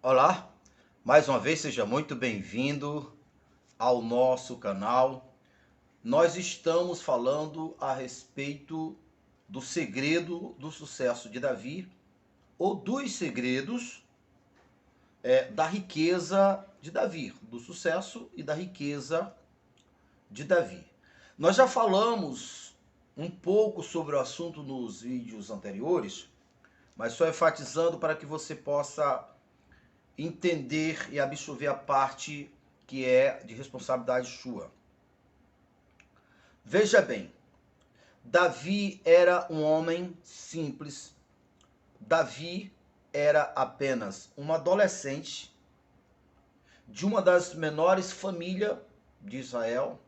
Olá, mais uma vez seja muito bem-vindo ao nosso canal. Nós estamos falando a respeito do segredo do sucesso de Davi, ou dos segredos da riqueza de Davi, do sucesso e da riqueza de Davi. Nós já falamos um pouco sobre o assunto nos vídeos anteriores, mas só enfatizando para que você possa entender e absorver a parte que é de responsabilidade sua. Veja bem, Davi era um homem simples. Davi era apenas um adolescente de uma das menores famílias de Israel,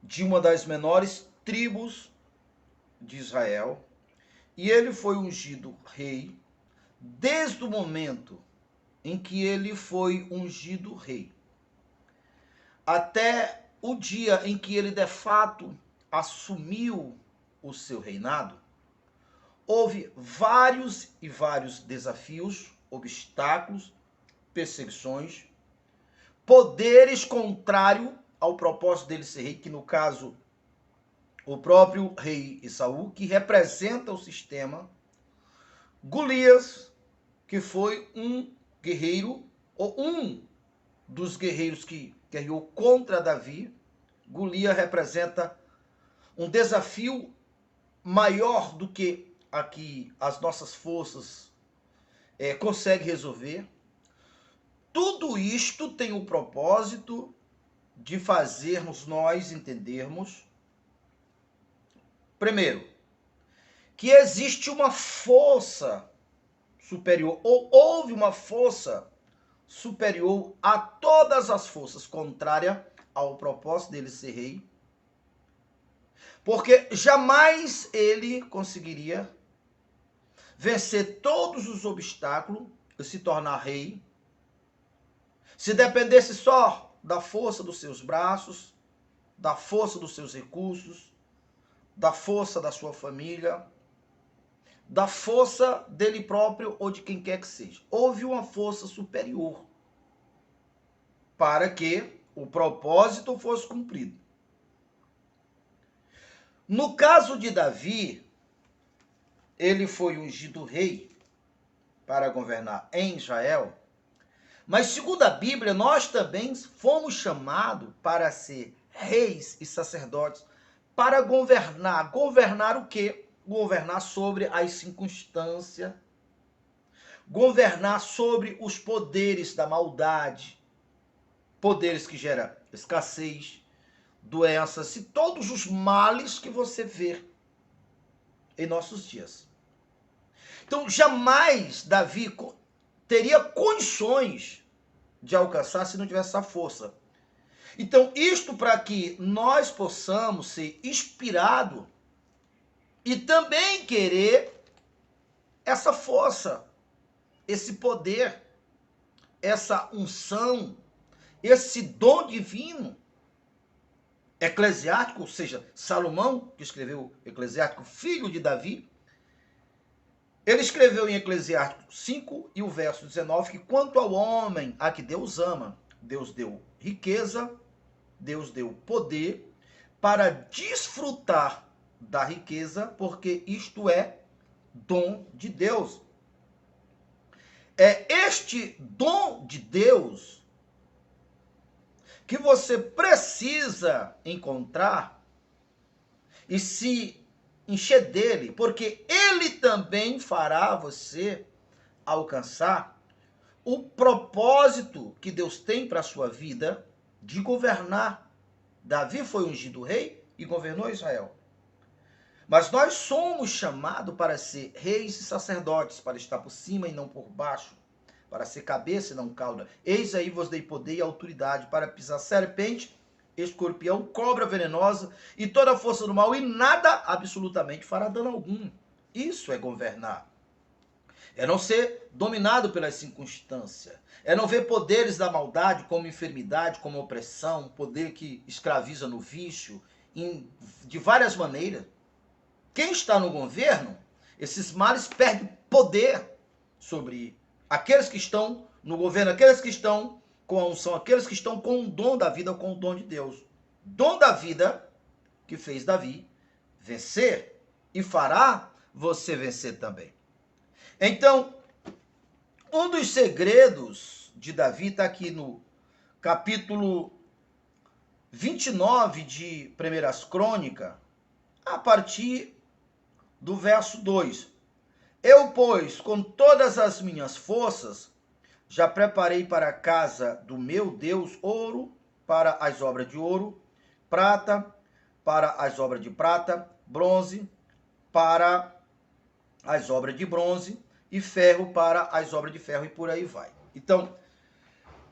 de uma das menores tribos de Israel, e ele foi ungido rei desde o momento em que ele foi ungido rei, até o dia em que ele de fato assumiu o seu reinado. Houve vários e vários desafios, obstáculos, perseguições, poderes contrários ao propósito dele ser rei, que no caso o próprio rei Esaú, que representa o sistema, Golias, que foi um guerreiro, ou um dos guerreiros que guerreou contra Davi. Golias representa um desafio maior do que aqui as nossas forças conseguem resolver. Tudo isto tem o propósito de fazermos nós entendermos, primeiro, que existe uma força superior, ou houve uma força superior a todas as forças, contrária ao propósito dele ser rei, porque jamais ele conseguiria vencer todos os obstáculos e se tornar rei se dependesse só da força dos seus braços, da força dos seus recursos, da força da sua família, da força dele próprio ou de quem quer que seja. Houve uma força superior para que o propósito fosse cumprido. No caso de Davi, ele foi ungido rei para governar em Israel, mas segundo a Bíblia, nós também fomos chamados para ser reis e sacerdotes, para governar. Governar o quê? Governar sobre as circunstâncias, governar sobre os poderes da maldade, poderes que geram escassez, doenças e todos os males que você vê em nossos dias. Então, jamais Davi teria condições de alcançar se não tivesse essa força. Então, isto para que nós possamos ser inspirados e também querer essa força, esse poder, essa unção, esse dom divino. Eclesiástico, ou seja, Salomão, que escreveu Eclesiástico, filho de Davi, ele escreveu em Eclesiástico 5 e o verso 19 que quanto ao homem a que Deus ama, Deus deu riqueza, Deus deu poder para desfrutar da riqueza, porque isto é dom de Deus. É este dom de Deus que você precisa encontrar e se encher dele, porque ele também fará você alcançar o propósito que Deus tem para a sua vida de governar. Davi foi ungido rei e governou Israel. Mas nós somos chamados para ser reis e sacerdotes, para estar por cima e não por baixo, para ser cabeça e não cauda. Eis aí vos dei poder e autoridade para pisar serpente, escorpião, cobra venenosa e toda a força do mal, e nada absolutamente fará dano algum. Isso é governar. É não ser dominado pelas circunstâncias. É não ver poderes da maldade como enfermidade, como opressão, poder que escraviza no vício, de várias maneiras. Quem está no governo, esses males perdem poder sobre aqueles que estão no governo, aqueles que estão com a unção, aqueles que estão com o dom da vida, com o dom de Deus. Dom da vida que fez Davi vencer e fará você vencer também. Então, um dos segredos de Davi está aqui no capítulo 29 de 1 Crônicas, a partir do verso 2. Eu, pois, com todas as minhas forças, já preparei para a casa do meu Deus ouro para as obras de ouro, prata para as obras de prata, bronze para as obras de bronze e ferro para as obras de ferro, e por aí vai. Então,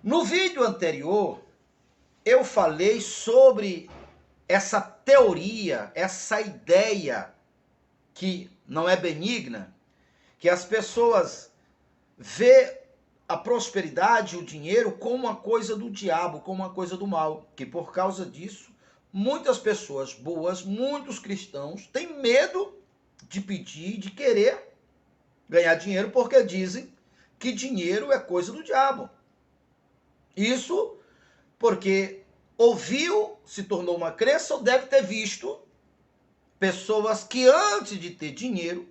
no vídeo anterior, eu falei sobre essa teoria, essa ideia que não é benigna, que as pessoas vê a prosperidade, o dinheiro, como uma coisa do diabo, como uma coisa do mal, que por causa disso, muitas pessoas boas, muitos cristãos, têm medo de pedir, de querer ganhar dinheiro, porque dizem que dinheiro é coisa do diabo. Isso porque ouviu, se tornou uma crença, ou deve ter visto pessoas que antes de ter dinheiro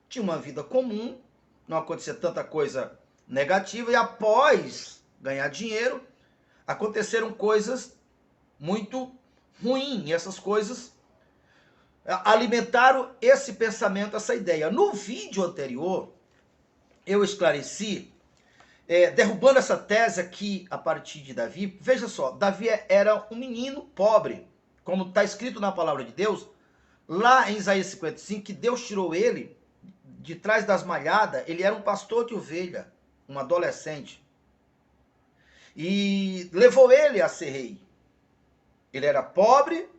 tinham uma vida comum, não acontecia tanta coisa negativa, e após ganhar dinheiro aconteceram coisas muito ruins, e essas coisas alimentaram esse pensamento, essa ideia. No vídeo anterior eu esclareci, derrubando essa tese aqui a partir de Davi. Veja só, Davi era um menino pobre, como está escrito na palavra de Deus, lá em Isaías 55, que Deus tirou ele de trás das malhadas. Ele era um pastor de ovelha, um adolescente, e levou ele a ser rei. Ele era pobre,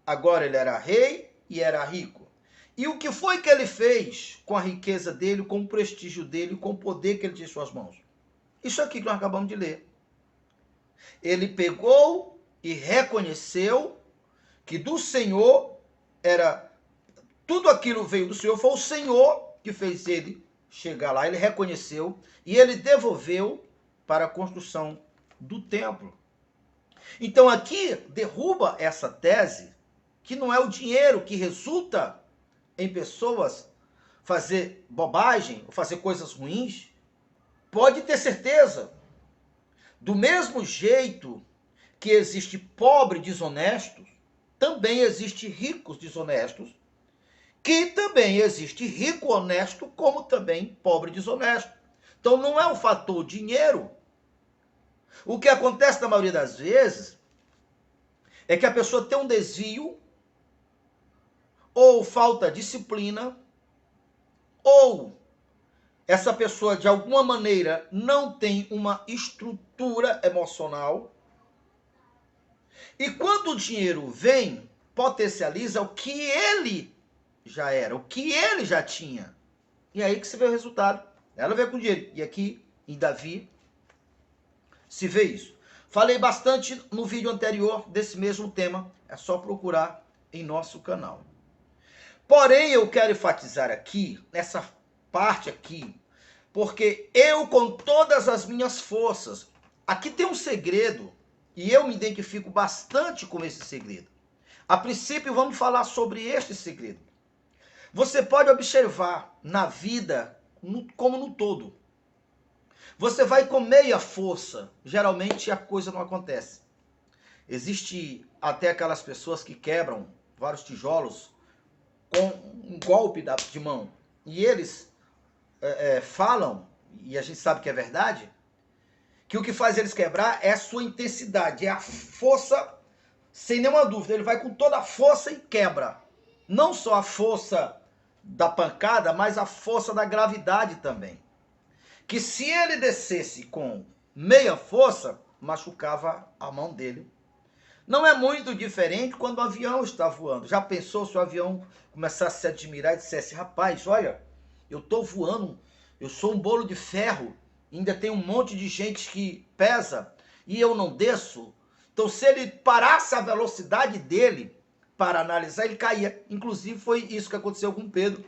agora ele era rei e era rico. E o que foi que ele fez com a riqueza dele, com o prestígio dele, com o poder que ele tinha em suas mãos? Isso aqui que nós acabamos de ler. Ele pegou e reconheceu que do Senhor era... Tudo aquilo veio do Senhor, foi o Senhor que fez ele chegar lá. Ele reconheceu e ele devolveu para a construção do templo. Então aqui derruba essa tese que não é o dinheiro que resulta em pessoas fazer bobagem, ou fazer coisas ruins. Pode ter certeza, do mesmo jeito que existe pobre desonesto, também existe ricos desonestos, que também existe rico honesto, como também pobre desonesto. Então não é o fator dinheiro. O que acontece na maioria das vezes é que a pessoa tem um desvio, ou falta disciplina, ou essa pessoa de alguma maneira não tem uma estrutura emocional, e quando o dinheiro vem, potencializa o que ele já era, o que ele já tinha. E aí que se vê o resultado. Ela veio com dinheiro. E aqui, em Davi, se vê isso. Falei bastante no vídeo anterior desse mesmo tema. É só procurar em nosso canal. Porém, eu quero enfatizar aqui, nessa parte aqui, porque eu, com todas as minhas forças, aqui tem um segredo, e eu me identifico bastante com esse segredo. A princípio, vamos falar sobre este segredo. Você pode observar na vida, como no todo. Você vai com meia força, geralmente a coisa não acontece. Existe até aquelas pessoas que quebram vários tijolos com um golpe de mão. E eles falam, e a gente sabe que é verdade, que o que faz eles quebrar é a sua intensidade, é a força, sem nenhuma dúvida. Ele vai com toda a força e quebra. Não só a força da pancada, mas a força da gravidade também. Que se ele descesse com meia força, machucava a mão dele. Não é muito diferente quando o avião está voando. Já pensou se o avião começasse a se admirar e dissesse: rapaz, olha, eu estou voando, eu sou um bolo de ferro, ainda tem um monte de gente que pesa e eu não desço. Então, se ele parasse a velocidade dele para analisar, ele caía. Inclusive, foi isso que aconteceu com Pedro.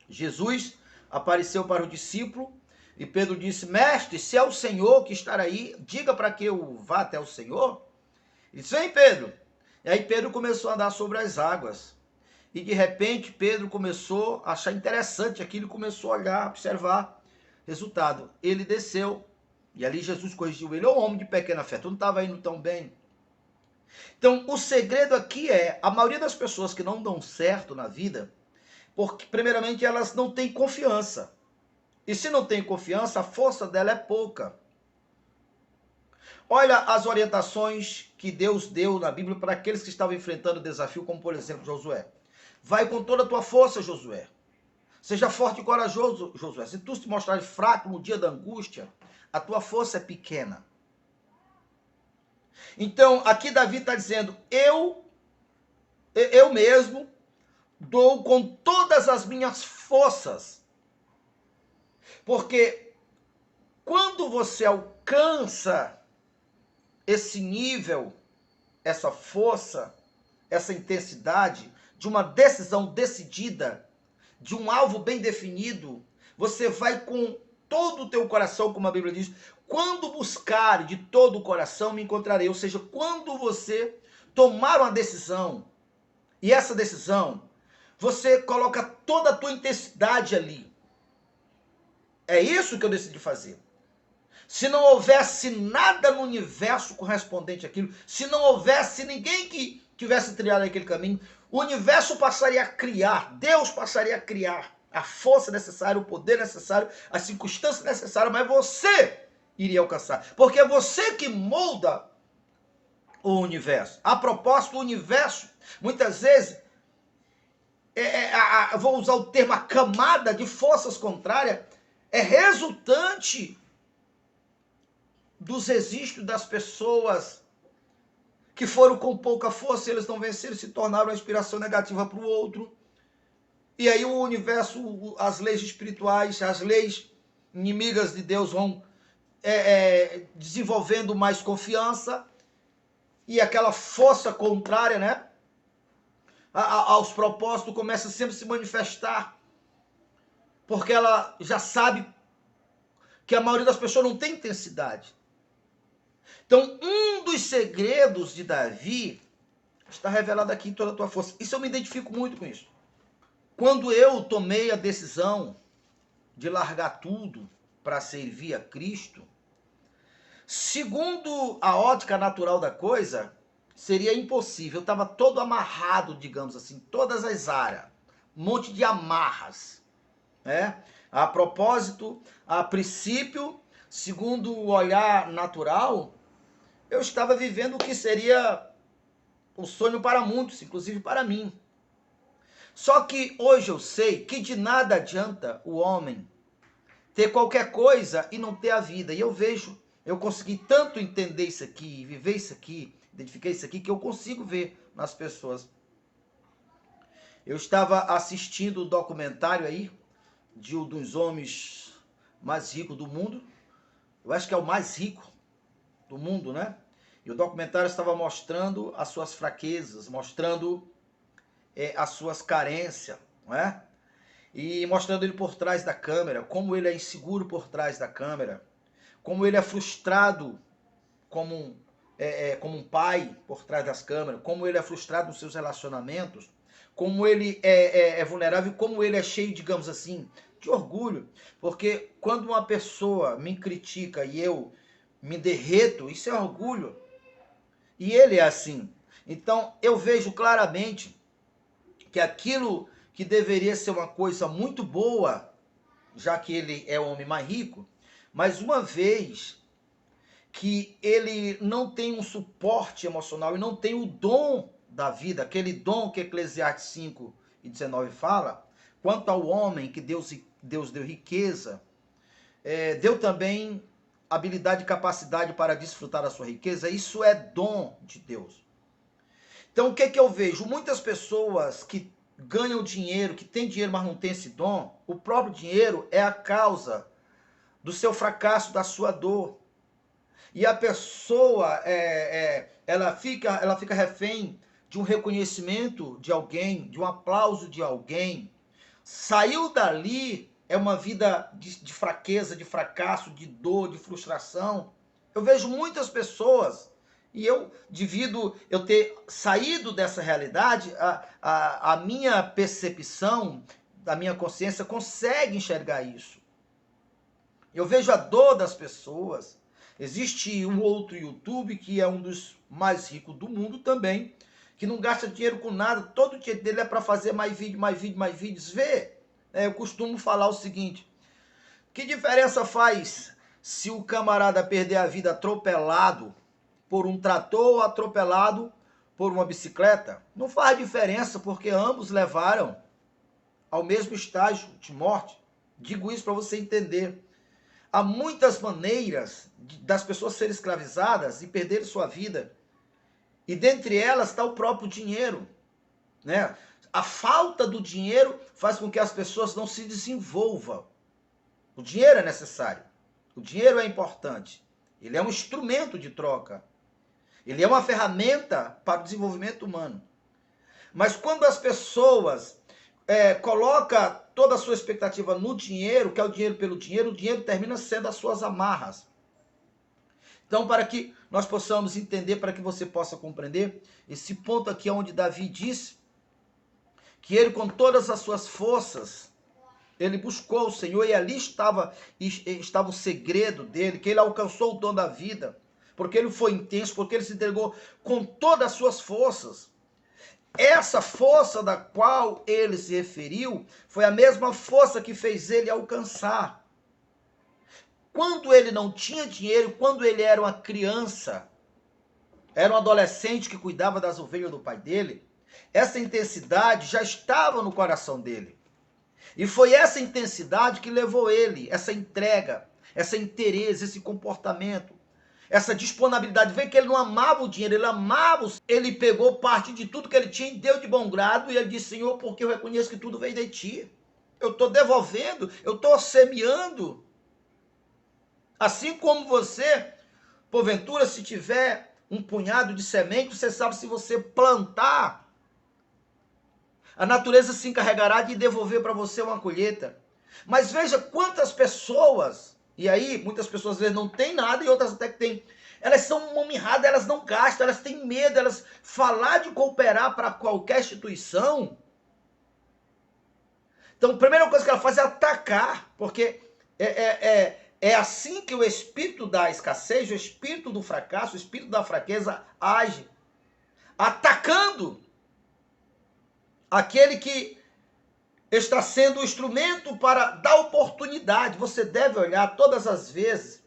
Jesus apareceu para o discípulo E Pedro disse, mestre, se é o Senhor que está aí, diga para que eu vá até o Senhor. Ele disse, vem Pedro. E aí Pedro começou a andar sobre as águas. E de repente Pedro começou a achar interessante aquilo, começou a olhar, observar. Resultado, ele desceu. E ali Jesus corrigiu ele, ô homem de pequena fé, tu não estava indo tão bem. Então, o segredo aqui é, a maioria das pessoas que não dão certo na vida, porque primeiramente elas não têm confiança. E se não tem confiança, a força dela é pouca. Olha as orientações que Deus deu na Bíblia para aqueles que estavam enfrentando o desafio, como por exemplo Josué. Vai com toda a tua força, Josué. Seja forte e corajoso, Josué. Se tu te mostrares fraco no dia da angústia, a tua força é pequena. Então, aqui Davi está dizendo, eu mesmo dou com todas as minhas forças. Porque quando você alcança esse nível, essa força, essa intensidade de uma decisão decidida, de um alvo bem definido, você vai com todo o teu coração, como a Bíblia diz, quando buscar de todo o coração me encontrarei. Ou seja, quando você tomar uma decisão, e essa decisão, você coloca toda a tua intensidade ali. É isso que eu decidi fazer. Se não houvesse nada no universo correspondente àquilo, se não houvesse ninguém que tivesse trilhado aquele caminho, o universo passaria a criar, Deus passaria a criar a força necessária, o poder necessário, a circunstância necessária, mas você iria alcançar. Porque é você que molda o universo. A propósito, o universo, muitas vezes, vou usar o termo, a camada de forças contrárias, é resultante dos registros das pessoas que foram com pouca força, eles não venceram, se tornaram uma inspiração negativa para o outro. E aí o universo, as leis espirituais, as leis inimigas de Deus vão desenvolvendo mais confiança, e aquela força contrária, né, aos propósitos começa sempre a se manifestar, porque ela já sabe que a maioria das pessoas não tem intensidade. Então, um dos segredos de Davi está revelado aqui em toda a tua força. Isso eu me identifico muito com isso. Quando eu tomei a decisão de largar tudo para servir a Cristo, segundo a ótica natural da coisa, seria impossível. Eu estava todo amarrado, digamos assim, todas as áreas, um monte de amarras, né? A propósito, a princípio, segundo o olhar natural, eu estava vivendo o que seria o sonho para muitos, inclusive para mim. Só que hoje eu sei que de nada adianta o homem ter qualquer coisa e não ter a vida. E eu vejo, eu consegui tanto entender isso aqui, viver isso aqui, identificar isso aqui, que eu consigo ver nas pessoas. Eu estava assistindo o documentário aí de um dos homens mais ricos do mundo. Eu acho que é o mais rico do mundo, né? E o documentário estava mostrando as suas fraquezas, mostrando as suas carências, não é? E mostrando ele por trás da câmera, como ele é inseguro por trás da câmera, como ele é frustrado como um pai por trás das câmeras, como ele é frustrado nos seus relacionamentos, como ele é vulnerável, como ele é cheio, digamos assim, de orgulho. Porque quando uma pessoa me critica e eu me derreto, isso é orgulho. E ele é assim. Então eu vejo claramente que aquilo que deveria ser uma coisa muito boa, já que ele é o homem mais rico, mas uma vez que ele não tem um suporte emocional e não tem o dom da vida, aquele dom que Eclesiastes 5:19 fala, quanto ao homem que Deus deu riqueza, deu também habilidade e capacidade para desfrutar da sua riqueza, isso é dom de Deus. Então o que eu vejo? Muitas pessoas que ganham dinheiro, que têm dinheiro, mas não têm esse dom, o próprio dinheiro é a causa do seu fracasso, da sua dor. E a pessoa, ela fica refém de um reconhecimento de alguém, de um aplauso de alguém. Saiu dali, é uma vida de fraqueza, de fracasso, de dor, de frustração. Eu vejo muitas pessoas, e eu, devido eu ter saído dessa realidade, a minha percepção, da minha consciência, consegue enxergar isso. Eu vejo a dor das pessoas. Existe um outro YouTube que é um dos mais ricos do mundo também, que não gasta dinheiro com nada, todo o dinheiro dele é para fazer mais vídeo, mais vídeo, mais vídeos. Vê, eu costumo falar o seguinte: que diferença faz se o camarada perder a vida atropelado por um trator ou atropelado por uma bicicleta? Não faz diferença, porque ambos levaram ao mesmo estágio de morte. Digo isso para você entender. Há muitas maneiras das pessoas serem escravizadas e perderem sua vida. E dentre elas está o próprio dinheiro, né? A falta do dinheiro faz com que as pessoas não se desenvolvam. O dinheiro é necessário. O dinheiro é importante. Ele é um instrumento de troca. Ele é uma ferramenta para o desenvolvimento humano. Mas quando as pessoas colocam toda a sua expectativa no dinheiro, que é o dinheiro pelo dinheiro, o dinheiro termina sendo as suas amarras. Então, para que nós possamos entender, para que você possa compreender, esse ponto aqui é onde Davi disse que ele, com todas as suas forças, ele buscou o Senhor, e ali estava o segredo dele, que ele alcançou o dom da vida, porque ele foi intenso, porque ele se entregou com todas as suas forças. Essa força da qual ele se referiu foi a mesma força que fez ele alcançar. Quando ele não tinha dinheiro, quando ele era uma criança, era um adolescente que cuidava das ovelhas do pai dele, essa intensidade já estava no coração dele. E foi essa intensidade que levou ele, essa entrega, essa interesse, esse comportamento, essa disponibilidade. Vê que ele não amava o dinheiro, ele amava. Ele pegou parte de tudo que ele tinha e deu de bom grado, e ele disse: Senhor, porque eu reconheço que tudo veio de ti. Eu estou devolvendo, eu estou semeando. Assim como você, porventura, se tiver um punhado de semente, você sabe, se você plantar, a natureza se encarregará de devolver para você uma colheita. Mas veja quantas pessoas, e aí muitas pessoas às vezes não têm nada e outras até que têm, elas são mirradas, elas não gastam, elas têm medo, elas falar de cooperar para qualquer instituição. Então a primeira coisa que ela faz é atacar, porque é assim que o espírito da escassez, o espírito do fracasso, o espírito da fraqueza age, atacando aquele que está sendo o instrumento para dar oportunidade. Você deve olhar todas as vezes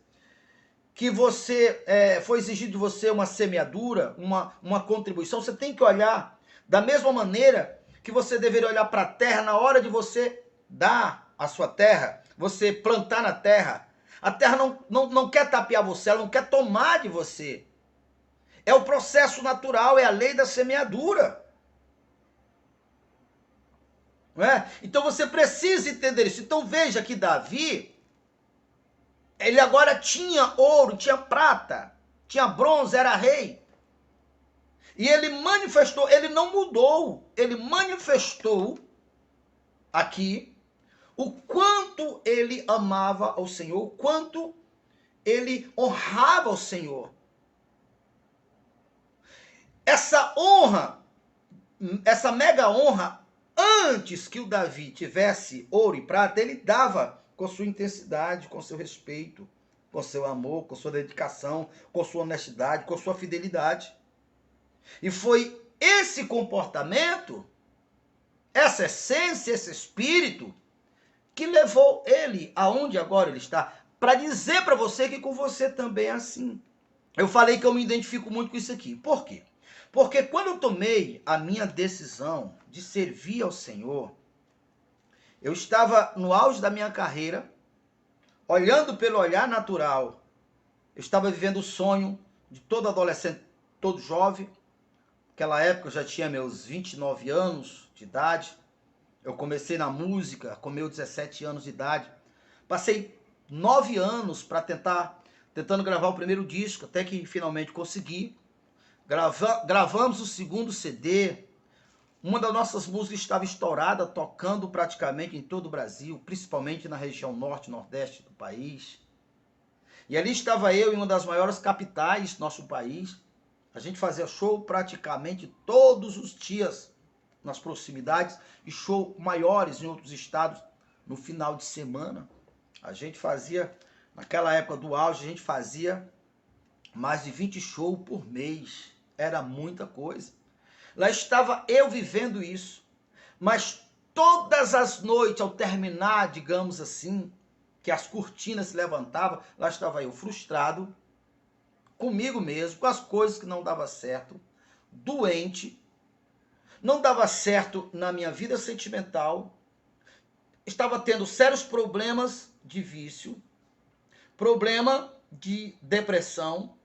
que você foi exigido de você uma semeadura, uma contribuição, você tem que olhar da mesma maneira que você deveria olhar para a terra na hora de você dar a sua terra, você plantar na terra. A terra não quer tapear você, ela não quer tomar de você. É o processo natural, é a lei da semeadura. Não é? Então você precisa entender isso. Então veja que Davi, ele agora tinha ouro, tinha prata, tinha bronze, era rei. E ele manifestou, ele não mudou, ele manifestou aqui o quanto ele amava ao Senhor, o quanto ele honrava ao Senhor. Essa honra, essa mega honra, antes que o Davi tivesse ouro e prata, ele dava com sua intensidade, com seu respeito, com seu amor, com sua dedicação, com sua honestidade, com sua fidelidade. E foi esse comportamento, essa essência, esse espírito, que levou ele aonde agora ele está, para dizer para você que com você também é assim. Eu falei que eu me identifico muito com isso aqui. Por quê? Porque quando eu tomei a minha decisão de servir ao Senhor, eu estava no auge da minha carreira, olhando pelo olhar natural. Eu estava vivendo o sonho de todo adolescente, todo jovem. Naquela época eu já tinha meus 29 anos de idade. Eu comecei na música com meus 17 anos de idade. Passei 9 anos para tentando gravar o primeiro disco, até que finalmente consegui. Gravamos o segundo CD, Uma das nossas músicas estava estourada, tocando praticamente em todo o Brasil, principalmente na região norte e nordeste do país. E ali estava eu em uma das maiores capitais do nosso país. A gente fazia show praticamente todos os dias nas proximidades e show maiores em outros estados no final de semana. A gente fazia, naquela época do auge, a gente fazia mais de 20 shows por mês. Era muita coisa. Lá estava eu vivendo isso. Mas todas as noites, ao terminar, digamos assim, que as cortinas se levantavam, lá estava eu frustrado, comigo mesmo, com as coisas que não davam certo, doente, não dava certo na minha vida sentimental, estava tendo sérios problemas de vício, problema de depressão,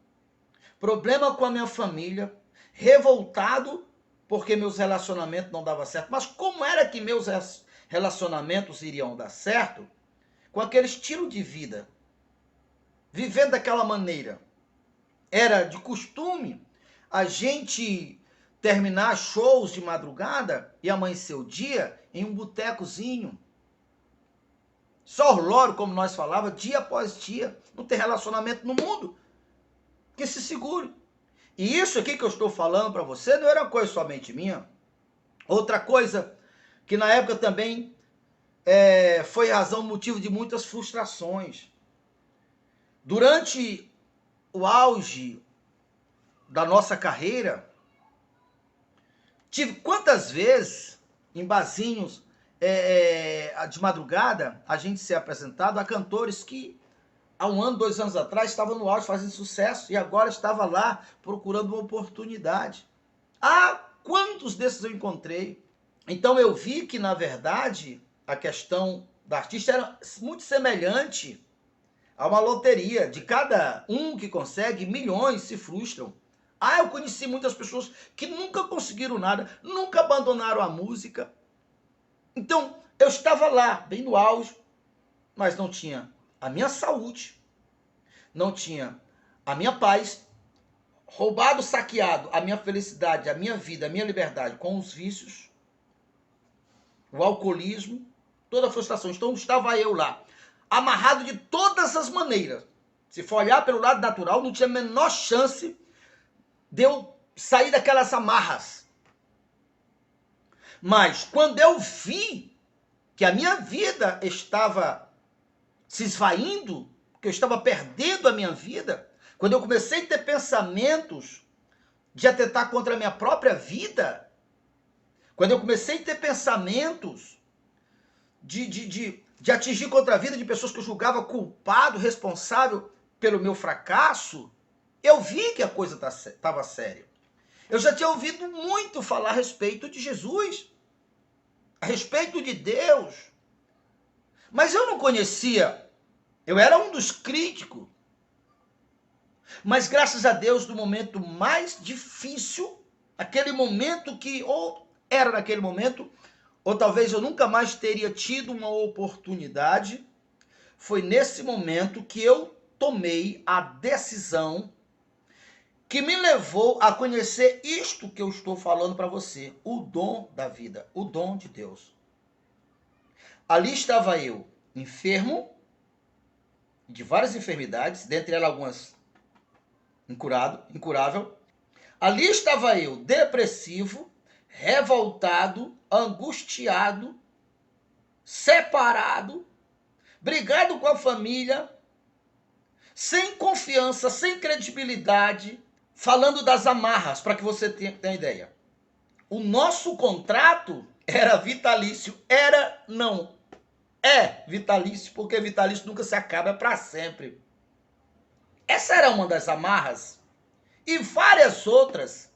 problema com a minha família, revoltado porque meus relacionamentos não davam certo. Mas como era que meus relacionamentos iriam dar certo? Com aquele estilo de vida, vivendo daquela maneira. Era de costume a gente terminar shows de madrugada e amanhecer o dia em um botecozinho. Só loro, como nós falávamos, dia após dia. Não tem relacionamento no mundo que se segure. E isso aqui que eu estou falando para você não era uma coisa somente minha. Outra coisa que na época também foi razão, motivo de muitas frustrações. Durante o auge da nossa carreira, tive quantas vezes em barzinhos de madrugada a gente ser apresentado a cantores que há 1 ano, 2 anos atrás estavam no auge fazendo sucesso e agora estava lá procurando uma oportunidade. Ah, quantos desses eu encontrei? Então eu vi que na verdade a questão da artista era muito semelhante a uma loteria. De cada um que consegue, milhões se frustram. Ah, eu conheci muitas pessoas que nunca conseguiram nada, nunca abandonaram a música. Então, eu estava lá, bem no auge, mas não tinha a minha saúde, não tinha a minha paz, roubado, saqueado a minha felicidade, a minha vida, a minha liberdade com os vícios, o alcoolismo, toda a frustração. Então, estava eu lá, amarrado de todas as maneiras. Se for olhar pelo lado natural, não tinha a menor chance de eu sair daquelas amarras. Mas quando eu vi que a minha vida estava se esvaindo, que eu estava perdendo a minha vida, quando eu comecei a ter pensamentos de atentar contra a minha própria vida, quando eu comecei a ter pensamentos de atingir contra a vida de pessoas que eu julgava culpado, responsável pelo meu fracasso, eu vi que a coisa estava séria. Eu já tinha ouvido muito falar a respeito de Jesus, a respeito de Deus, mas eu não conhecia. Eu era um dos críticos. Mas graças a Deus, no momento mais difícil, aquele momento que ou era naquele momento, ou talvez eu nunca mais teria tido uma oportunidade, foi nesse momento que eu tomei a decisão que me levou a conhecer isto que eu estou falando para você, o dom da vida, o dom de Deus. Ali estava eu, enfermo, de várias enfermidades, dentre elas algumas incurável. Ali estava eu, depressivo, revoltado, angustiado, separado, brigado com a família, sem confiança, sem credibilidade, falando das amarras, para que você tenha ideia. O nosso contrato era vitalício. Era, não. É vitalício, porque vitalício nunca se acaba, é para sempre. Essa era uma das amarras. E várias outras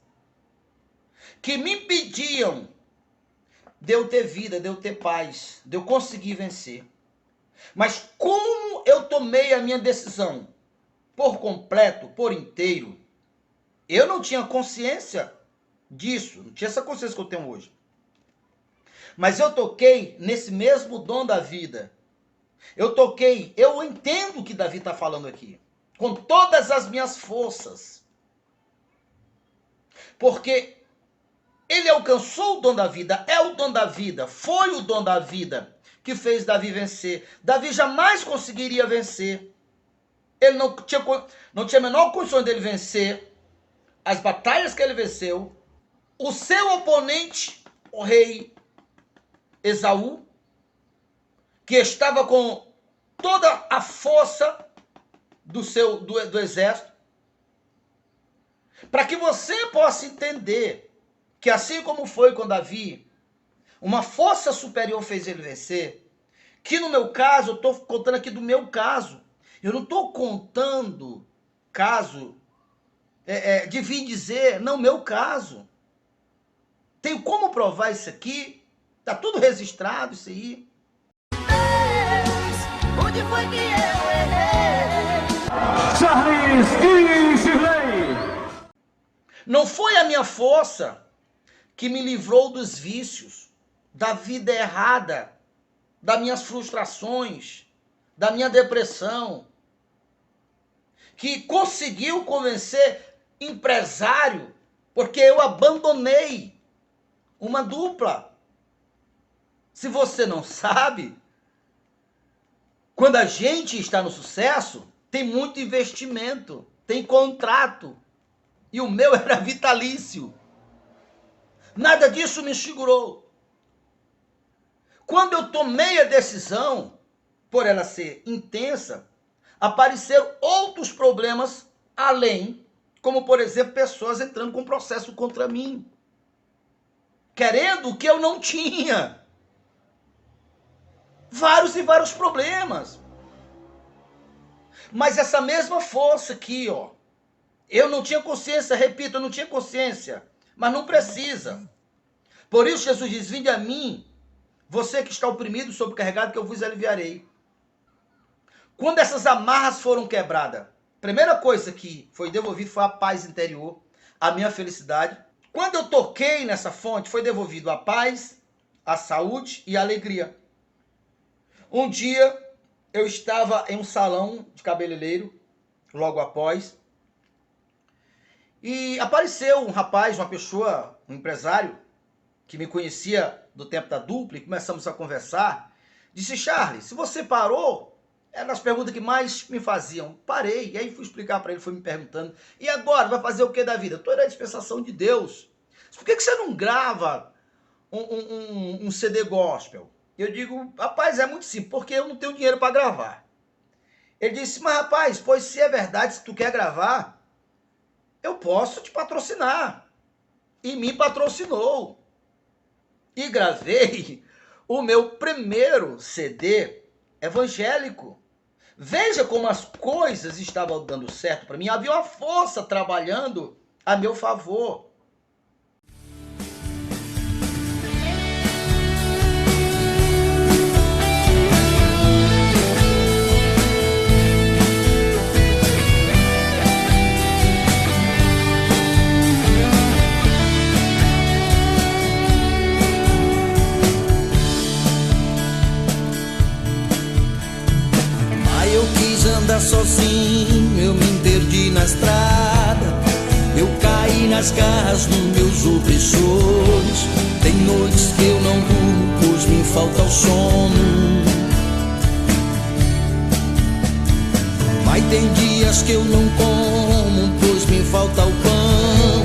que me impediam de eu ter vida, de eu ter paz, de eu conseguir vencer. Mas como eu tomei a minha decisão por completo, por inteiro, eu não tinha consciência disso, não tinha essa consciência que eu tenho hoje. Mas eu toquei nesse mesmo dom da vida. Eu entendo o que Davi está falando aqui, com todas as minhas forças. Porque Ele alcançou o dom da vida, é o dom da vida, foi o dom da vida que fez Davi vencer. Davi jamais conseguiria vencer. Ele não tinha a menor condição dele vencer as batalhas que ele venceu. O seu oponente, o rei Esaú, que estava com toda a força do exército, para que você possa entender que assim como foi com Davi, uma força superior fez ele vencer, que no meu caso, eu estou contando aqui do meu caso, eu não estou contando caso de vir dizer, não, meu caso. Tenho como provar isso aqui, está tudo registrado isso aí. Deus, onde foi que eu errei? Charles e Shirley. Não foi a minha força que me livrou dos vícios, da vida errada, das minhas frustrações, da minha depressão, que conseguiu convencer empresário, porque eu abandonei uma dupla. Se você não sabe, quando a gente está no sucesso, tem muito investimento, tem contrato, e o meu era vitalício. Nada disso me segurou. Quando eu tomei a decisão, por ela ser intensa, apareceram outros problemas além, como por exemplo, pessoas entrando com processo contra mim, querendo o que eu não tinha. Vários e vários problemas. Mas essa mesma força aqui, ó, eu não tinha consciência, repito, eu não tinha consciência, mas não precisa. Por isso Jesus diz, vinde a mim, você que está oprimido, sobrecarregado, que eu vos aliviarei. Quando essas amarras foram quebradas, primeira coisa que foi devolvida foi a paz interior, a minha felicidade. Quando eu toquei nessa fonte, foi devolvido a paz, a saúde e a alegria. Um dia, eu estava em um salão de cabeleireiro, logo após, e apareceu um rapaz, uma pessoa, um empresário, que me conhecia do tempo da dupla, e começamos a conversar. Disse, Charles, se você parou, eram as perguntas que mais me faziam. Parei, e aí fui explicar para ele, foi me perguntando, e agora, vai fazer o que da vida? Estou na dispensação de Deus. Por que você não grava um CD gospel? Eu digo, rapaz, é muito simples, porque eu não tenho dinheiro para gravar. Ele disse, mas rapaz, pois se é verdade, se tu quer gravar, eu posso te patrocinar. E me patrocinou. E gravei o meu primeiro CD evangélico. Veja como as coisas estavam dando certo para mim. Havia uma força trabalhando a meu favor. Andar sozinho, eu me perdi na estrada, eu caí nas garras dos meus opressores. Tem noites que eu não durmo, pois me falta o sono. Mas tem dias que eu não como, pois me falta o pão.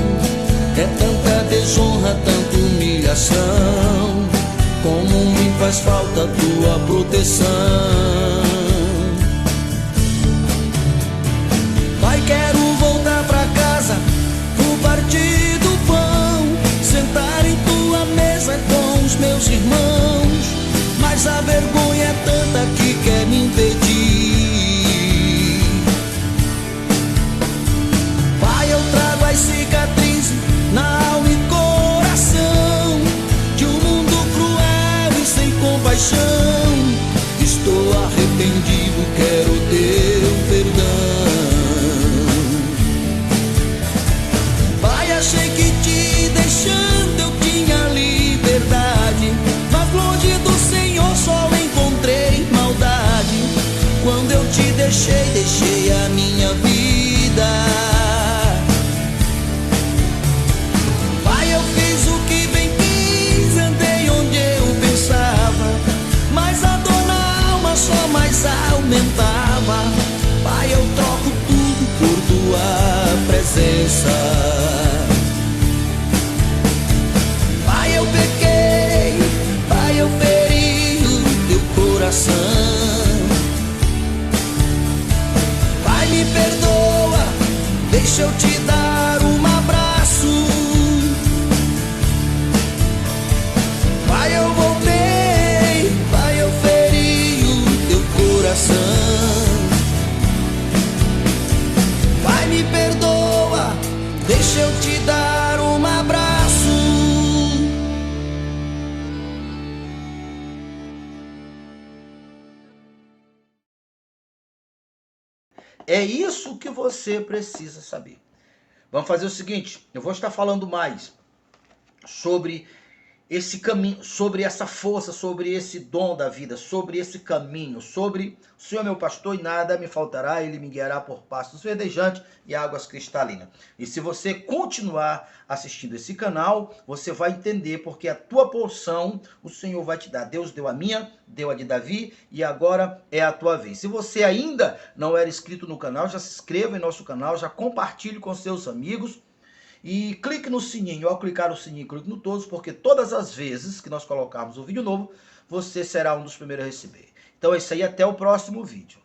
É tanta desonra, tanta humilhação, como me faz falta a tua proteção. Quero voltar pra casa, vou partir do pão, sentar em tua mesa com os meus irmãos. Mas a vergonha é tanta que quer me impedir. Pai, eu trago as cicatrizes na alma e coração de um mundo cruel e sem compaixão. Estou arrependido deixa eu te dar um abraço. Pai, eu voltei, Pai, eu feri o teu coração. Pai, me perdoa, deixa eu te dar um abraço. É isso que você precisa saber. Vamos fazer o seguinte, eu vou estar falando mais sobre esse caminho, sobre essa força, sobre esse dom da vida, sobre esse caminho, sobre o Senhor é meu pastor e nada me faltará, Ele me guiará por pastos verdejantes e águas cristalinas. E se você continuar assistindo esse canal, você vai entender porque a tua porção o Senhor vai te dar. Deus deu a minha, deu a de Davi e agora é a tua vez. Se você ainda não era inscrito no canal, já se inscreva em nosso canal, já compartilhe com seus amigos. E clique no sininho, ao clicar no sininho, clique no todos, porque todas as vezes que nós colocarmos um vídeo novo, você será um dos primeiros a receber. Então é isso aí, até o próximo vídeo.